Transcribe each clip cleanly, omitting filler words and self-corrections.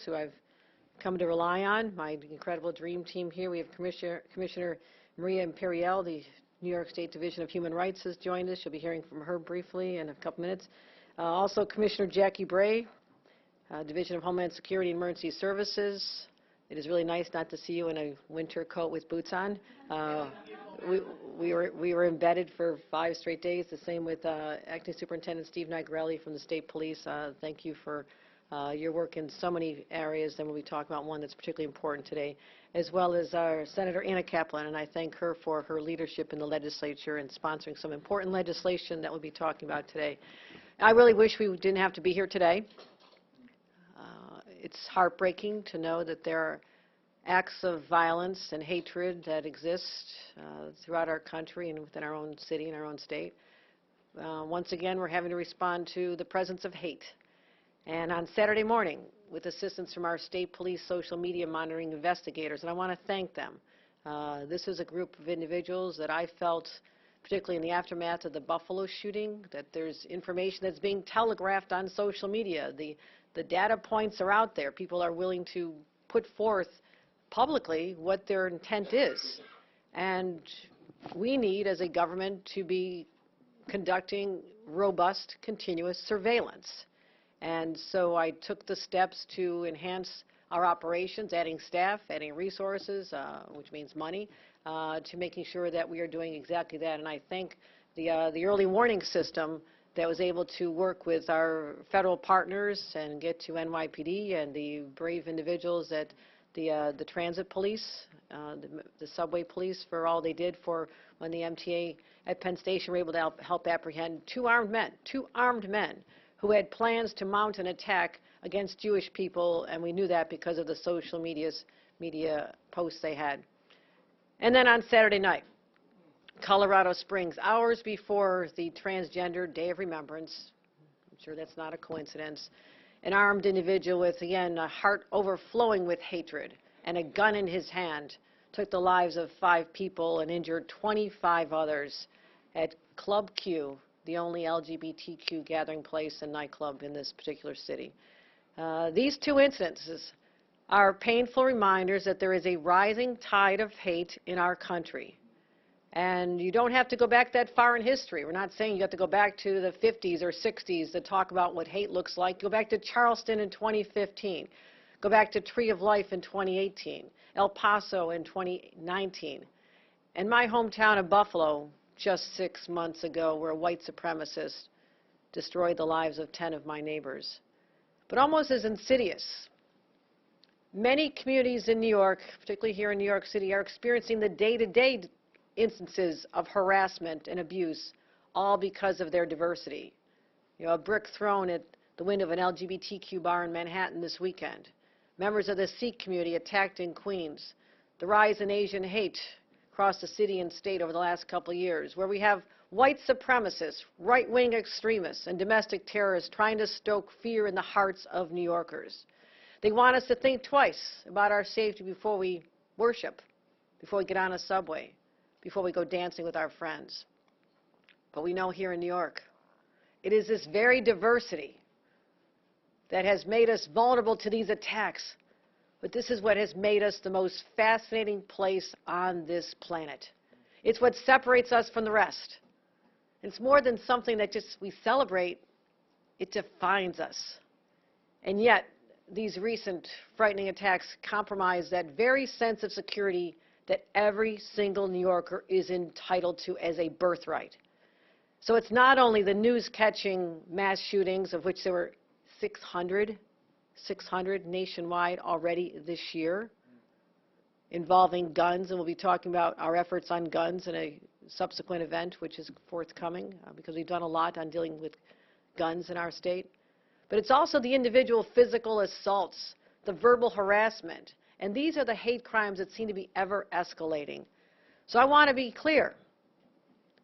who I've come to rely on, my incredible dream team here. We have Commissioner Maria Imperial, the New York State Division of Human Rights, has joined us. You'll be hearing from her briefly in a couple minutes. Also, Commissioner Jackie Bray, Division of Homeland Security and Emergency Services. It is really nice not to see you in a winter coat with boots on. We were embedded for 5 straight days. The same with Acting Superintendent Steve Nigarelli from the State Police. Thank you for your work in so many areas, and we'll be talking about one that's particularly important today, as well as our Senator Anna Kaplan, and I thank her for her leadership in the legislature and sponsoring some important legislation that we'll be talking about today. I really wish we didn't have to be here today. It's heartbreaking to know that there are acts of violence and hatred that exist throughout our country and within our own city and our own state. Once again, we're having to respond to the presence of hate. And on Saturday morning, with assistance from our state police social media monitoring investigators, and I want to thank them. This is a group of individuals that I felt, particularly in the aftermath of the Buffalo shooting, that there's information that's being telegraphed on social media. The data points are out there. People are willing to put forth publicly what their intent is. And we need, as a government, to be conducting robust, continuous surveillance. And so I took the steps to enhance our operations, adding staff, adding resources, which means money, to making sure that we are doing exactly that. And I thank the early warning system that was able to work with our federal partners and get to NYPD and the brave individuals at the transit police, the subway police, for all they did for when the MTA at Penn Station were able to help apprehend two armed men who had plans to mount an attack against Jewish people, and we knew that because of the social media posts they had. And then on Saturday night, Colorado Springs, hours before the Transgender Day of Remembrance, I'm sure that's not a coincidence, an armed individual with, again, a heart overflowing with hatred and a gun in his hand took the lives of 5 people and injured 25 others at Club Q, the only LGBTQ gathering place and nightclub in this particular city. These 2 incidences are painful reminders that there is a rising tide of hate in our country. And you don't have to go back that far in history. We're not saying you have to go back to the 50s or 60s to talk about what hate looks like. Go back to Charleston in 2015. Go back to Tree of Life in 2018. El Paso in 2019. And my hometown of Buffalo just 6 months ago, where a white supremacist destroyed the lives of 10 of my neighbors. But almost as insidious, many communities in New York, particularly here in New York City, are experiencing the day-to-day instances of harassment and abuse, all because of their diversity. You know, a brick thrown at the window of an LGBTQ bar in Manhattan this weekend. Members of the Sikh community attacked in Queens. The rise in Asian hate across the city and state over the last couple of years, where we have white supremacists, right-wing extremists, and domestic terrorists trying to stoke fear in the hearts of New Yorkers. They want us to think twice about our safety before we worship, before we get on a subway, before we go dancing with our friends. But we know here in New York, it is this very diversity that has made us vulnerable to these attacks. But this is what has made us the most fascinating place on this planet. It's what separates us from the rest. It's more than something that just we celebrate. It defines us. And yet, these recent frightening attacks compromise that very sense of security that every single New Yorker is entitled to as a birthright. So it's not only the news-catching mass shootings, of which there were 600 nationwide already this year, involving guns, and we'll be talking about our efforts on guns in a subsequent event, which is forthcoming, because we've done a lot on dealing with guns in our state. But it's also the individual physical assaults, the verbal harassment, and these are the hate crimes that seem to be ever escalating. So I want to be clear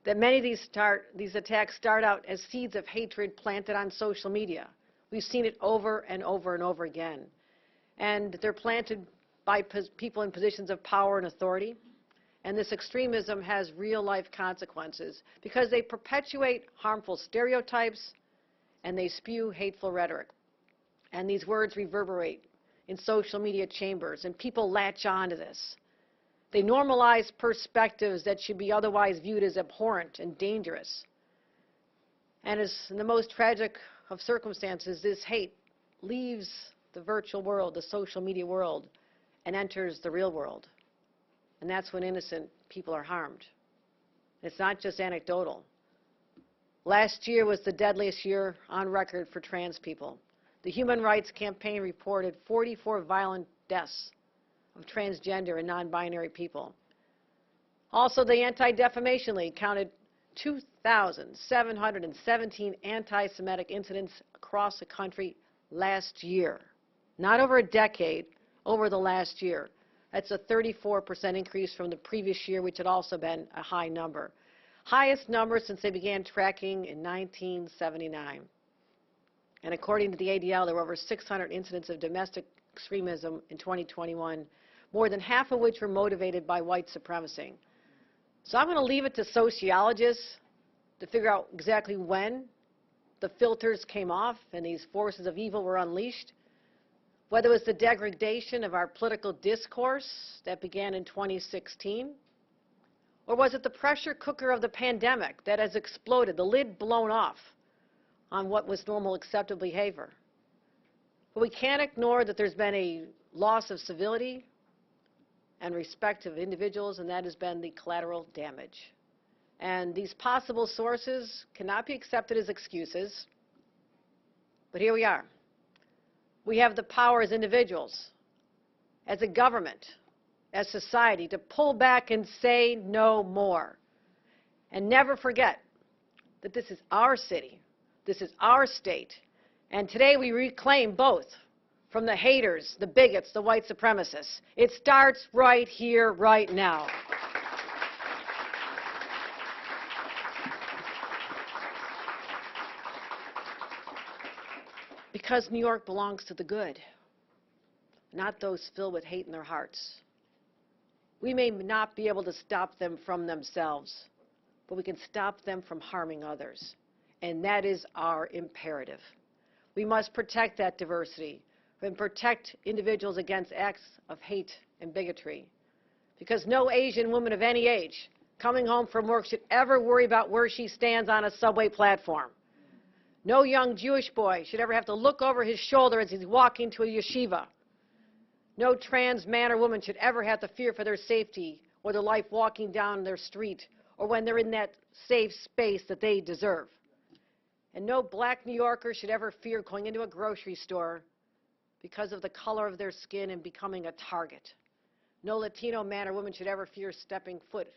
that many of these attacks start out as seeds of hatred planted on social media. We've seen it over and over and over again. And they're planted by people in positions of power and authority. And this extremism has real-life consequences because they perpetuate harmful stereotypes and they spew hateful rhetoric. And these words reverberate in social media chambers, and people latch on to this. They normalize perspectives that should be otherwise viewed as abhorrent and dangerous. And as in the most tragic of circumstances, this hate leaves the virtual world, the social media world, and enters the real world. And that's when innocent people are harmed. It's not just anecdotal. Last year was the deadliest year on record for trans people. The Human Rights Campaign reported 44 violent deaths of transgender and non-binary people. Also, the Anti-Defamation League counted 2,717 anti-Semitic incidents across the country last year. Not over a decade, over the last year. That's a 34% increase from the previous year, which had also been a high number. Highest number since they began tracking in 1979. And according to the ADL, there were over 600 incidents of domestic extremism in 2021, more than half of which were motivated by white supremacy. So I'm going to leave it to sociologists to figure out exactly when the filters came off and these forces of evil were unleashed, whether it was the degradation of our political discourse that began in 2016, or was it the pressure cooker of the pandemic that has exploded, the lid blown off on what was normal acceptable behavior? But we can't ignore that there's been a loss of civility and respect of individuals, and that has been the collateral damage. And these possible sources cannot be accepted as excuses, but here we are. We have the power as individuals, as a government, as society, to pull back and say no more. And never forget that this is our city, this is our state, and today we reclaim both from the haters, the bigots, the white supremacists. It starts right here, right now. Because New York belongs to the good, not those filled with hate in their hearts. We may not be able to stop them from themselves, but we can stop them from harming others. And that is our imperative. We must protect that diversity and protect individuals against acts of hate and bigotry. Because no Asian woman of any age coming home from work should ever worry about where she stands on a subway platform. No young Jewish boy should ever have to look over his shoulder as he's walking to a yeshiva. No trans man or woman should ever have to fear for their safety or their life walking down their street or when they're in that safe space that they deserve. And no black New Yorker should ever fear going into a grocery store because of the color of their skin and becoming a target. No Latino man or woman should ever fear stepping foot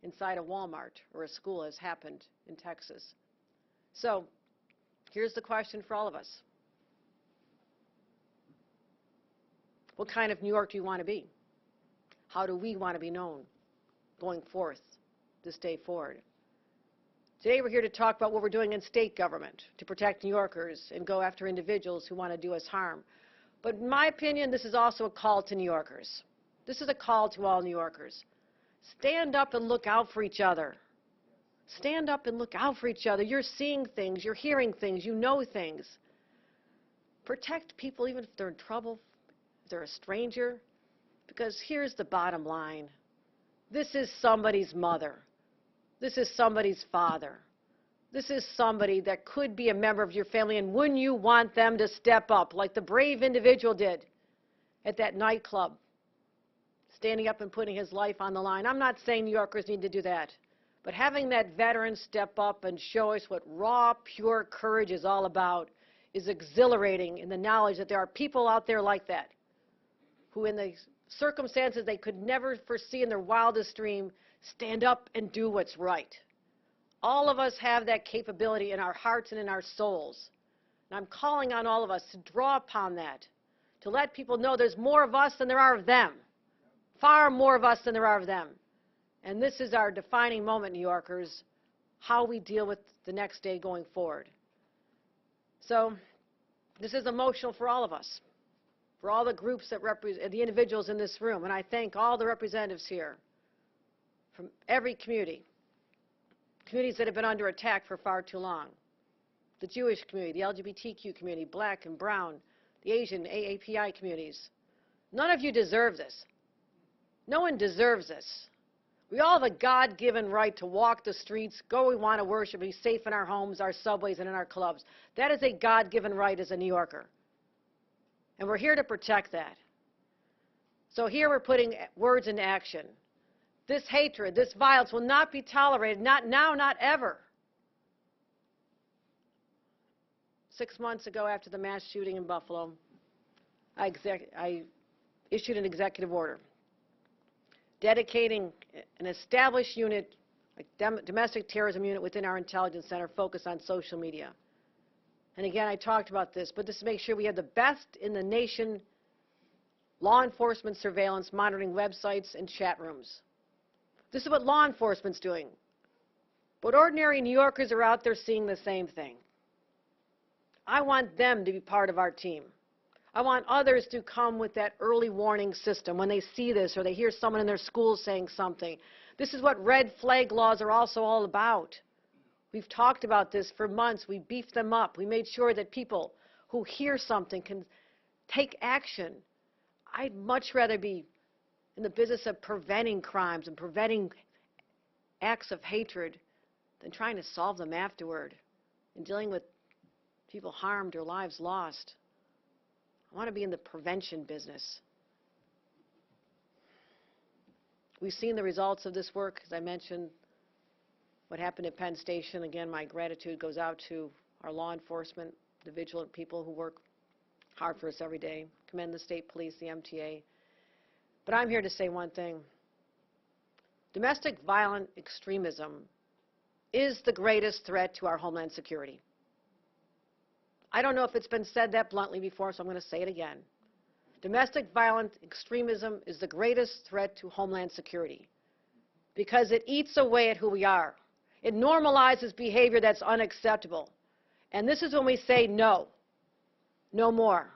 inside a Walmart or a school, as happened in Texas. So, here's the question for all of us. What kind of New York do you want to be? How do we want to be known going forth this day forward? Today we're here to talk about what we're doing in state government to protect New Yorkers and go after individuals who want to do us harm. But in my opinion, this is also a call to New Yorkers. This is a call to all New Yorkers. Stand up and look out for each other. Stand up and look out for each other. You're seeing things, you're hearing things, you know things. Protect people even if they're in trouble, if they're a stranger, because here's the bottom line. This is somebody's mother. This is somebody's father. This is somebody that could be a member of your family, and wouldn't you want them to step up like the brave individual did at that nightclub, standing up and putting his life on the line? I'm not saying New Yorkers need to do that. But having that veteran step up and show us what raw, pure courage is all about is exhilarating in the knowledge that there are people out there like that who, in the circumstances they could never foresee in their wildest dream, stand up and do what's right. All of us have that capability in our hearts and in our souls. And I'm calling on all of us to draw upon that, to let people know there's more of us than there are of them, far more of us than there are of them. And this is our defining moment, New Yorkers, how we deal with the next day going forward. So this is emotional for all of us, for all the groups that represent, the individuals in this room. And I thank all the representatives here from every community, communities that have been under attack for far too long. The Jewish community, the LGBTQ community, black and brown, the Asian, AAPI communities. None of you deserve this. No one deserves this. We all have a God-given right to walk the streets, go where we want to worship, be safe in our homes, our subways, and in our clubs. That is a God-given right as a New Yorker. And we're here to protect that. So here we're putting words into action. This hatred, this violence will not be tolerated, not now, not ever. 6 months ago, after the mass shooting in Buffalo, I issued an executive order dedicating an established unit, a domestic terrorism unit within our intelligence center focused on social media. And again, I talked about this, but this to make sure we have the best in the nation law enforcement surveillance monitoring websites and chat rooms. This is what law enforcement's doing. But ordinary New Yorkers are out there seeing the same thing. I want them to be part of our team. I want others to come with that early warning system when they see this or they hear someone in their school saying something. This is what red flag laws are also all about. We've talked about this for months. We beefed them up. We made sure that people who hear something can take action. I'd much rather be in the business of preventing crimes and preventing acts of hatred than trying to solve them afterward and dealing with people harmed or lives lost. I want to be in the prevention business. We've seen the results of this work. As I mentioned, what happened at Penn Station. Again, my gratitude goes out to our law enforcement, the vigilant people who work hard for us every day. Commend the state police, the MTA. But I'm here to say one thing. Domestic violent extremism is the greatest threat to our homeland security. I don't know if it's been said that bluntly before, so I'm going to say it again. Domestic violent extremism is the greatest threat to homeland security because it eats away at who we are. It normalizes behavior that's unacceptable. And this is when we say no, no more.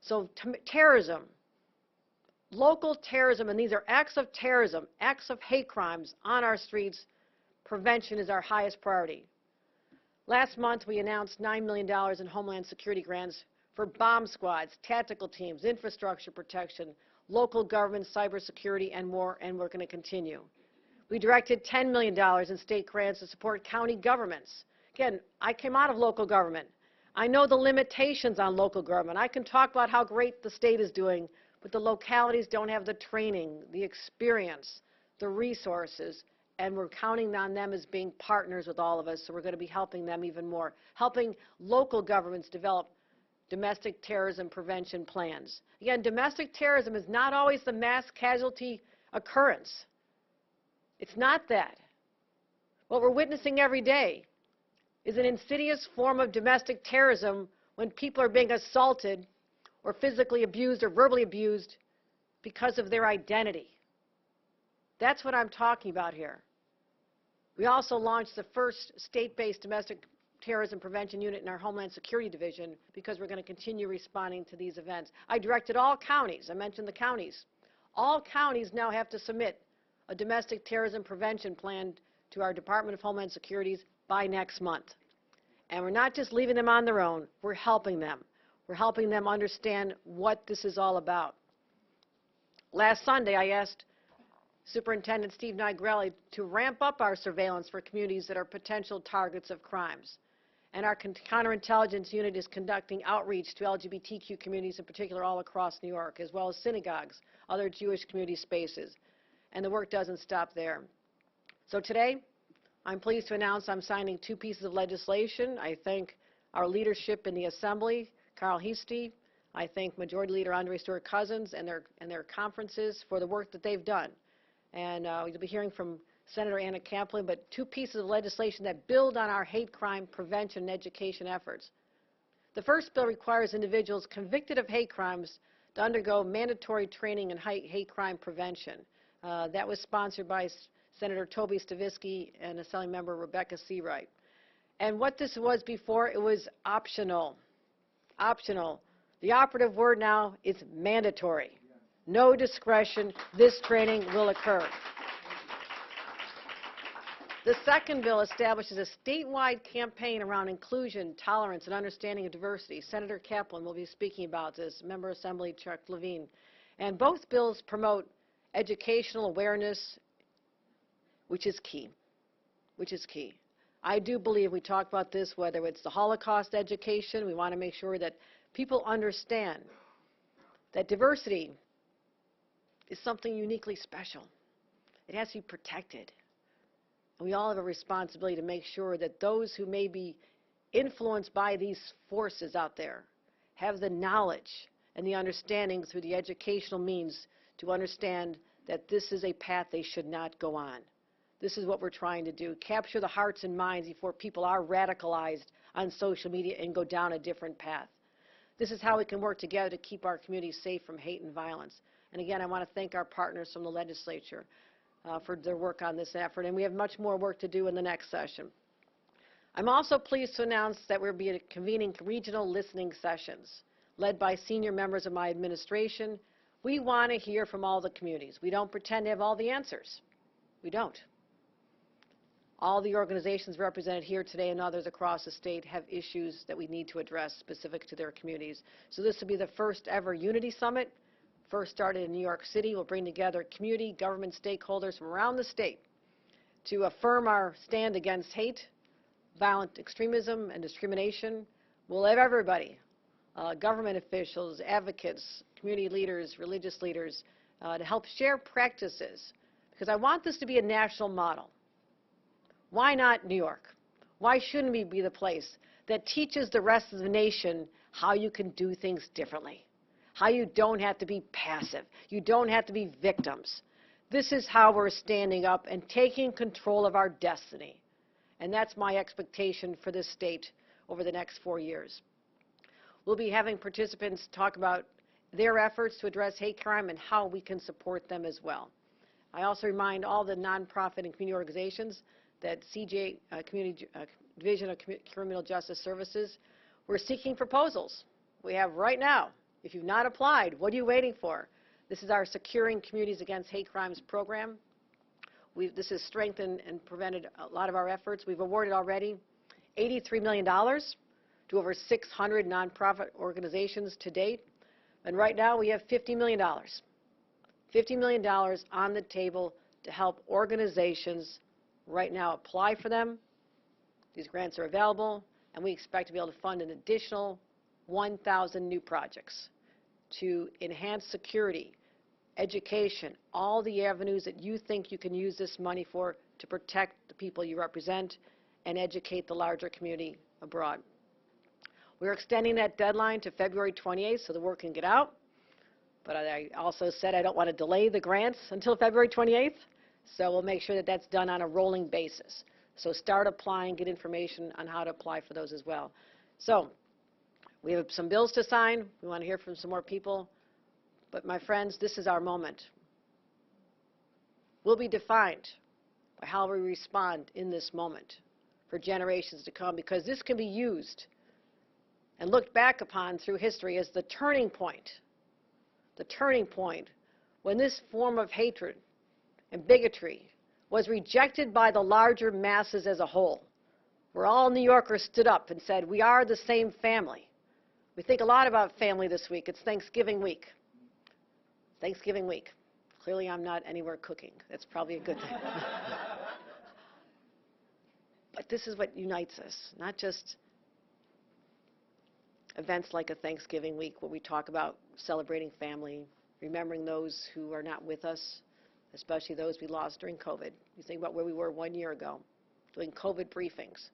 So terrorism, local terrorism, and these are acts of terrorism, acts of hate crimes on our streets, prevention is our highest priority. Last month, we announced $9 million in Homeland Security grants for bomb squads, tactical teams, infrastructure protection, local government, cybersecurity, and more, and we're going to continue. We directed $10 million in state grants to support county governments. Again, I came out of local government. I know the limitations on local government. I can talk about how great the state is doing, but the localities don't have the training, the experience, the resources, and we're counting on them as being partners with all of us, so we're going to be helping them even more, helping local governments develop domestic terrorism prevention plans. Again, domestic terrorism is not always the mass casualty occurrence. It's not that. What we're witnessing every day is an insidious form of domestic terrorism when people are being assaulted or physically abused or verbally abused because of their identity. That's what I'm talking about here. We also launched the first state-based domestic terrorism prevention unit in our Homeland Security Division because we're going to continue responding to these events. I directed all counties, I mentioned the counties. All counties now have to submit a domestic terrorism prevention plan to our Department of Homeland Security by next month. And we're not just leaving them on their own, we're helping them. We're helping them understand what this is all about. Last Sunday, I asked Superintendent Steve Nigrelli to ramp up our surveillance for communities that are potential targets of crimes. And our counterintelligence unit is conducting outreach to LGBTQ communities in particular all across New York, as well as synagogues, other Jewish community spaces. And the work doesn't stop there. So today, I'm pleased to announce I'm signing 2 pieces of legislation. I thank our leadership in the Assembly, Carl Heastie. I thank Majority Leader Andre Stewart-Cousins and their conferences for the work that they've done. And you'll be hearing from Senator Anna Kaplan, but 2 pieces of legislation that build on our hate crime prevention and education efforts. The first bill requires individuals convicted of hate crimes to undergo mandatory training in hate crime prevention. That was sponsored by Senator Toby Stavisky and Assembly Member Rebecca Seawright. And what this was before, it was optional. Optional. The operative word now is mandatory. No discretion. This training will occur. The second bill establishes a statewide campaign around inclusion, tolerance, and understanding of diversity. Senator Kaplan will be speaking about this, Member Assembly Chuck Levine. And both bills promote educational awareness, which is key, I do believe we talk about this, whether it's the Holocaust education, we want to make sure that people understand that diversity is something uniquely special. It has to be protected. And we all have a responsibility to make sure that those who may be influenced by these forces out there have the knowledge and the understanding through the educational means to understand that this is a path they should not go on. This is what we're trying to do, capture the hearts and minds before people are radicalized on social media and go down a different path. This is how we can work together to keep our communities safe from hate and violence. And again, I want to thank our partners from the legislature for their work on this effort, and we have much more work to do in the next session. I'm also pleased to announce that we'll be convening regional listening sessions led by senior members of my administration. We want to hear from all the communities. We don't pretend to have all the answers. We don't. All the organizations represented here today and others across the state have issues that we need to address specific to their communities. So this will be the first ever Unity Summit, first started in New York City. We'll bring together community, government stakeholders from around the state to affirm our stand against hate, violent extremism, and discrimination. We'll have everybody, government officials, advocates, community leaders, religious leaders, to help share practices, because I want this to be a national model. Why not New York? Why shouldn't we be the place that teaches the rest of the nation how you can do things differently? How you don't have to be passive. You don't have to be victims. This is how we're standing up and taking control of our destiny. And that's my expectation for this state over the next 4 years. We'll be having participants talk about their efforts to address hate crime and how we can support them as well. I also remind all the nonprofit and community organizations that CJ Division of Criminal Justice Services, we're seeking proposals. We have right now. If you've not applied, what are you waiting for? This is our Securing Communities Against Hate Crimes program. This has strengthened and prevented a lot of our efforts. We've awarded already $83 million to over 600 nonprofit organizations to date. And right now we have $50 million. $50 million on the table to help organizations right now apply for them. These grants are available, and we expect to be able to fund an additional 1,000 new projects to enhance security, education, all the avenues that you think you can use this money for to protect the people you represent and educate the larger community abroad. We're extending that deadline to February 28th so the word can get out. But I also said I don't want to delay the grants until February 28th. So we'll make sure that that's done on a rolling basis. So start applying, get information on how to apply for those as well. So we have some bills to sign. We want to hear from some more people. But my friends, this is our moment. We'll be defined by how we respond in this moment for generations to come, because this can be used and looked back upon through history as the turning point when this form of hatred and bigotry was rejected by the larger masses as a whole, where all New Yorkers stood up and said, we are the same family. We think a lot about family this week. It's Thanksgiving week. Thanksgiving week. Clearly I'm not anywhere cooking. That's probably a good thing. But this is what unites us, not just events like a Thanksgiving week where we talk about celebrating family, remembering those who are not with us, especially those we lost during COVID. You think about where we were 1 year ago, doing COVID briefings,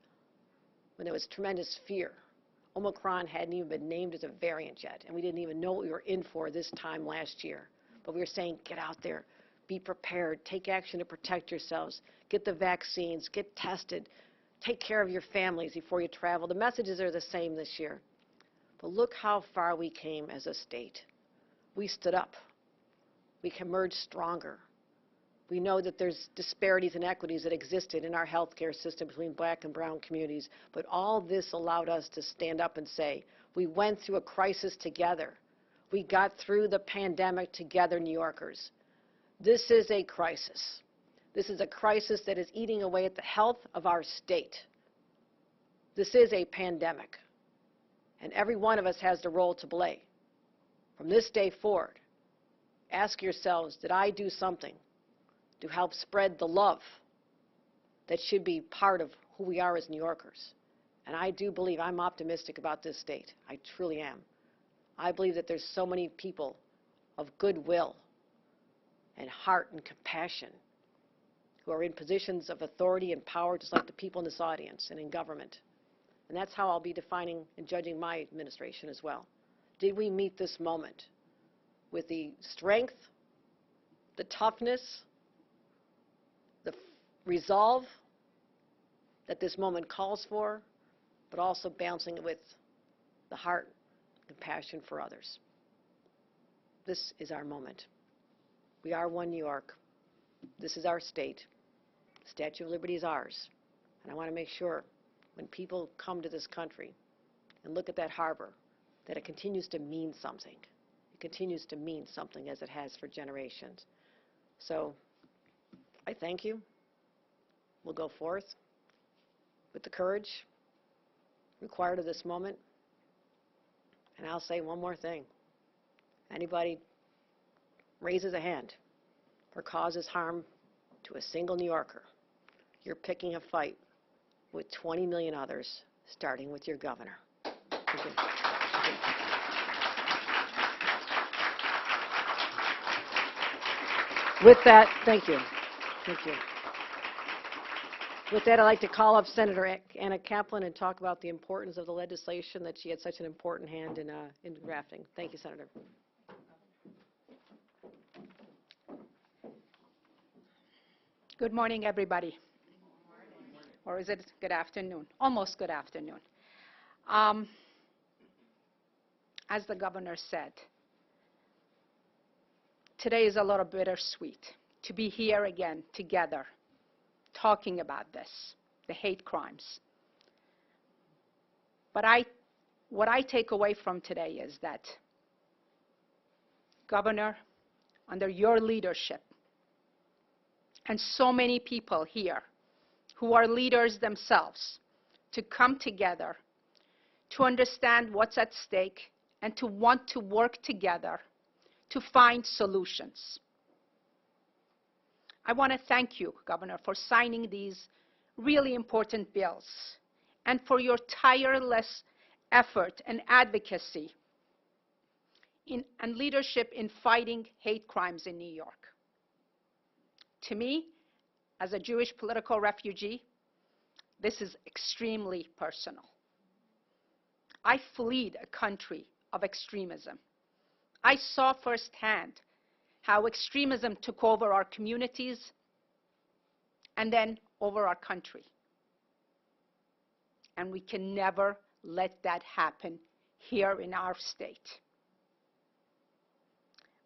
when there was tremendous fear. Omicron hadn't even been named as a variant yet, and we didn't even know what we were in for this time last year. But we were saying, get out there, be prepared, take action to protect yourselves, get the vaccines, get tested, take care of your families before you travel. The messages are the same this year. But look how far we came as a state. We stood up. We emerged stronger. We know that there's disparities and inequities that existed in our healthcare system between black and brown communities, but all this allowed us to stand up and say, we went through a crisis together. We got through the pandemic together, New Yorkers. This is a crisis This is a crisis that is eating away at the health of our state. This is a pandemic, and every one of us has the role to play. From this day forward, ask yourselves, did I do something to help spread the love that should be part of who we are as New Yorkers? And I do believe, I'm optimistic about this state. I truly am. I believe that there's so many people of goodwill and heart and compassion who are in positions of authority and power, just like the people in this audience and in government. And that's how I'll be defining and judging my administration as well. Did we meet this moment with the strength, the toughness, the resolve that this moment calls for, but also balancing it with the heart and compassion for others? This is our moment. We are one New York. This is our state. The Statue of Liberty is ours. And I want to make sure when people come to this country and look at that harbor, that it continues to mean something. It continues to mean something as it has for generations. So I thank you. We'll go forth with the courage required of this moment. And I'll say one more thing. Anybody raises a hand or causes harm to a single New Yorker, you're picking a fight with 20 million others, starting with your governor. Thank you. With that, thank you. Thank you. With that, I'd like to call up Senator Anna Kaplan and talk about the importance of the legislation that she had such an important hand in drafting. Thank you, Senator. Good morning, everybody. Or is it good afternoon? Almost good afternoon. As the governor said, today is a little bittersweet to be here again together talking about this, the hate crimes. But what I take away from today is that, Governor, under your leadership, and so many people here who are leaders themselves, to come together, to understand what's at stake, and to want to work together to find solutions. I want to thank you, Governor, for signing these really important bills and for your tireless effort and advocacy and leadership in fighting hate crimes in New York. To me, as a Jewish political refugee, this is extremely personal. I fled a country of extremism. I saw firsthand how extremism took over our communities and then over our country. And we can never let that happen here in our state.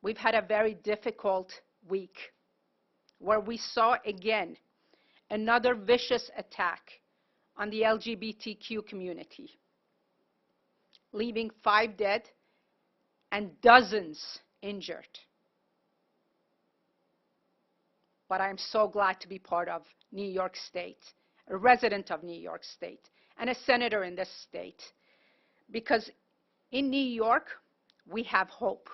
We've had a very difficult week where we saw again another vicious attack on the LGBTQ community, leaving 5 dead and dozens injured. But I'm so glad to be part of New York State, a resident of New York State, and a senator in this state, because in New York, we have hope.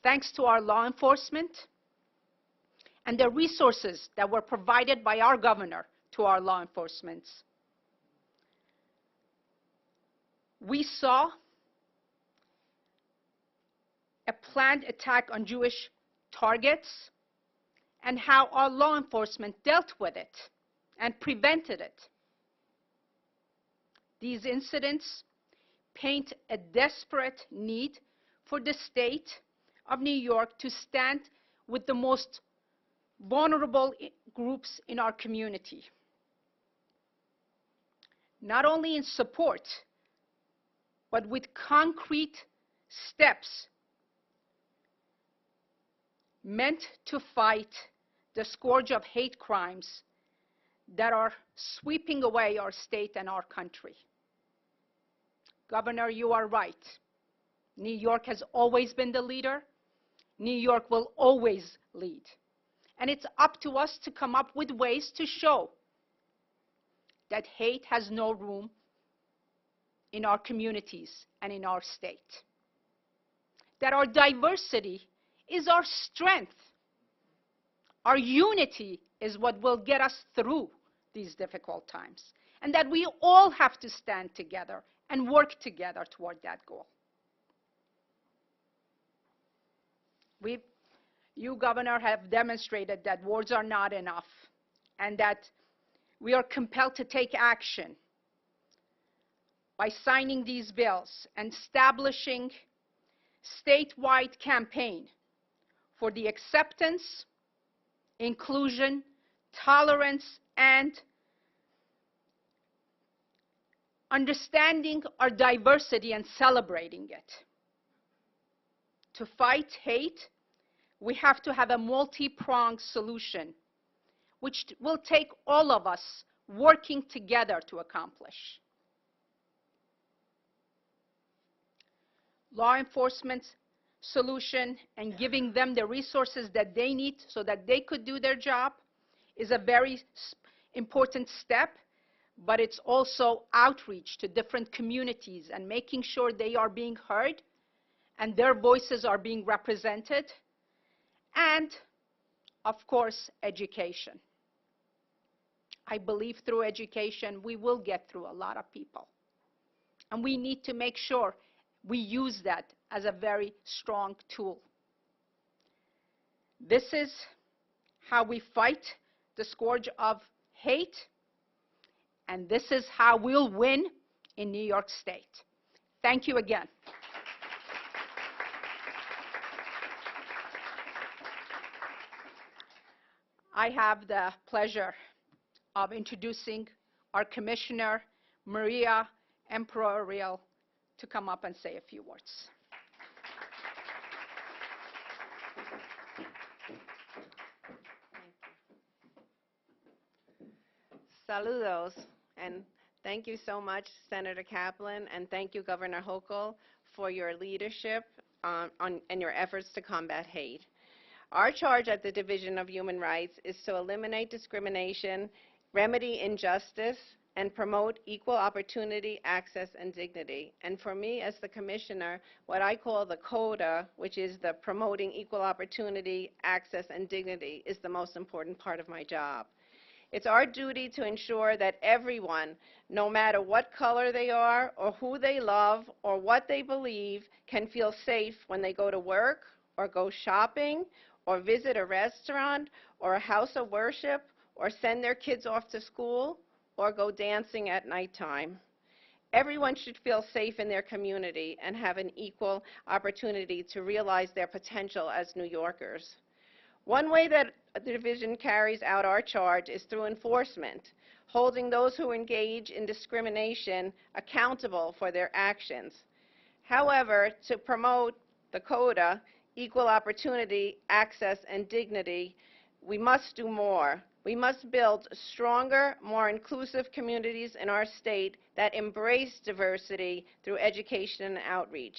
Thanks to our law enforcement and the resources that were provided by our governor to our law enforcement, we saw a planned attack on Jewish targets and how our law enforcement dealt with it and prevented it. These incidents paint a desperate need for the state of New York to stand with the most vulnerable groups in our community, not only in support, but with concrete steps meant to fight the scourge of hate crimes that are sweeping away our state and our country. Governor, you are right. New York has always been the leader. New York will always lead. And it's up to us to come up with ways to show that hate has no room in our communities and in our state. That our diversity is our strength. Our unity is what will get us through these difficult times. And that we all have to stand together and work together toward that goal. You, Governor, have demonstrated that words are not enough and that we are compelled to take action by signing these bills and establishing statewide campaign for the acceptance, inclusion, tolerance, and understanding our diversity and celebrating it. To fight hate, we have to have a multi-pronged solution, which will take all of us working together to accomplish. Law enforcement solution and giving them the resources that they need so that they could do their job is a very important step, but it's also outreach to different communities and making sure they are being heard and their voices are being represented. And, of course, education. I believe through education we will get through a lot of people. And we need to make sure we use that as a very strong tool. This is how we fight the scourge of hate, and this is how we'll win in New York State. Thank you again. I have the pleasure of introducing our Commissioner, Maria Emperor-Real, to come up and say a few words. Saludos, and thank you so much, Senator Kaplan, and thank you, Governor Hochul, for your leadership and your efforts to combat hate. Our charge at the Division of Human Rights is to eliminate discrimination, remedy injustice, and promote equal opportunity, access, and dignity. And for me, as the Commissioner, what I call the CODA, which is the promoting equal opportunity, access, and dignity, is the most important part of my job. It's our duty to ensure that everyone, no matter what color they are, or who they love, or what they believe, can feel safe when they go to work, or go shopping, or visit a restaurant, or a house of worship, or send their kids off to school, or go dancing at nighttime. Everyone should feel safe in their community and have an equal opportunity to realize their potential as New Yorkers. One way that the division carries out our charge is through enforcement, holding those who engage in discrimination accountable for their actions. However, to promote the CODA, equal opportunity, access, and dignity, we must do more. We must build stronger, more inclusive communities in our state that embrace diversity through education and outreach.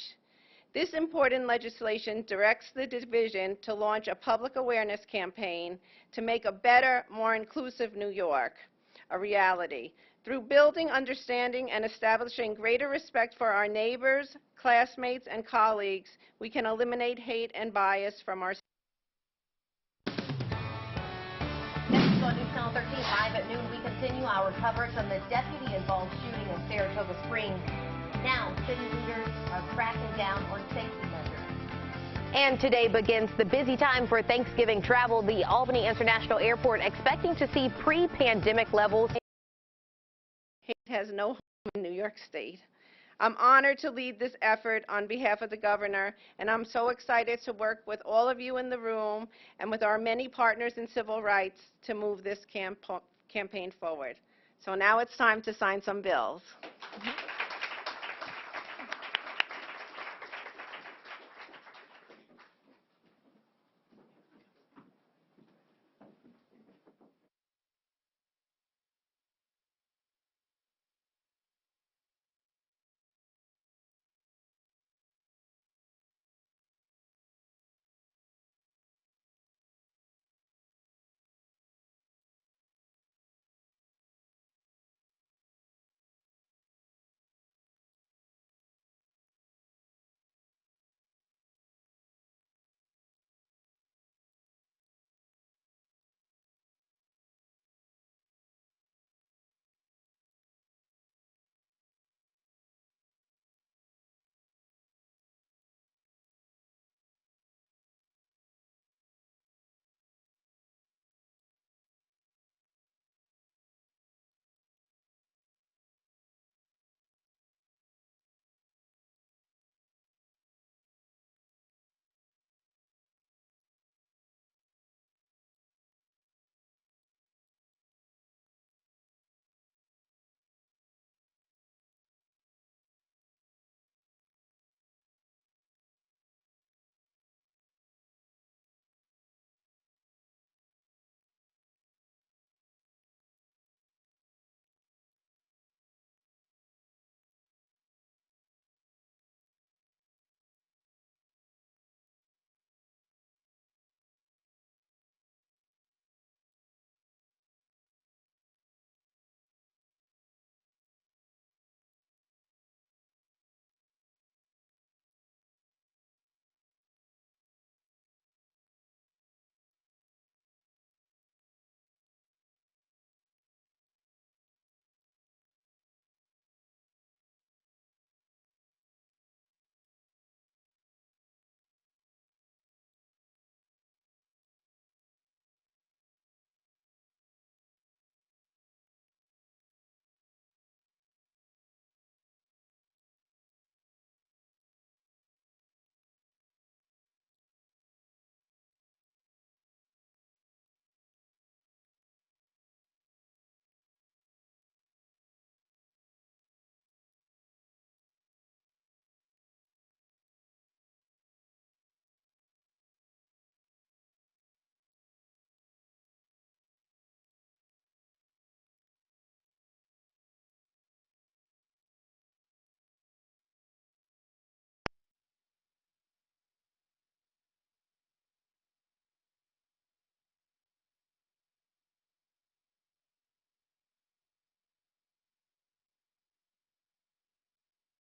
This important legislation directs the division to launch a public awareness campaign to make a better, more inclusive New York a reality. Through building understanding and establishing greater respect for our neighbors, classmates, and colleagues, we can eliminate hate and bias from our Next on Newschannel 13, live at noon, we continue our coverage on the deputy-involved shooting in Saratoga Springs. Now, city leaders are cracking down on safety measures. And today begins the busy time for Thanksgiving travel. The Albany International Airport expecting to see pre-pandemic levels. Hate has no home in New York State. I'm honored to lead this effort on behalf of the governor, and I'm so excited to work with all of you in the room and with our many partners in civil rights to move this campaign forward. So now it's time to sign some bills.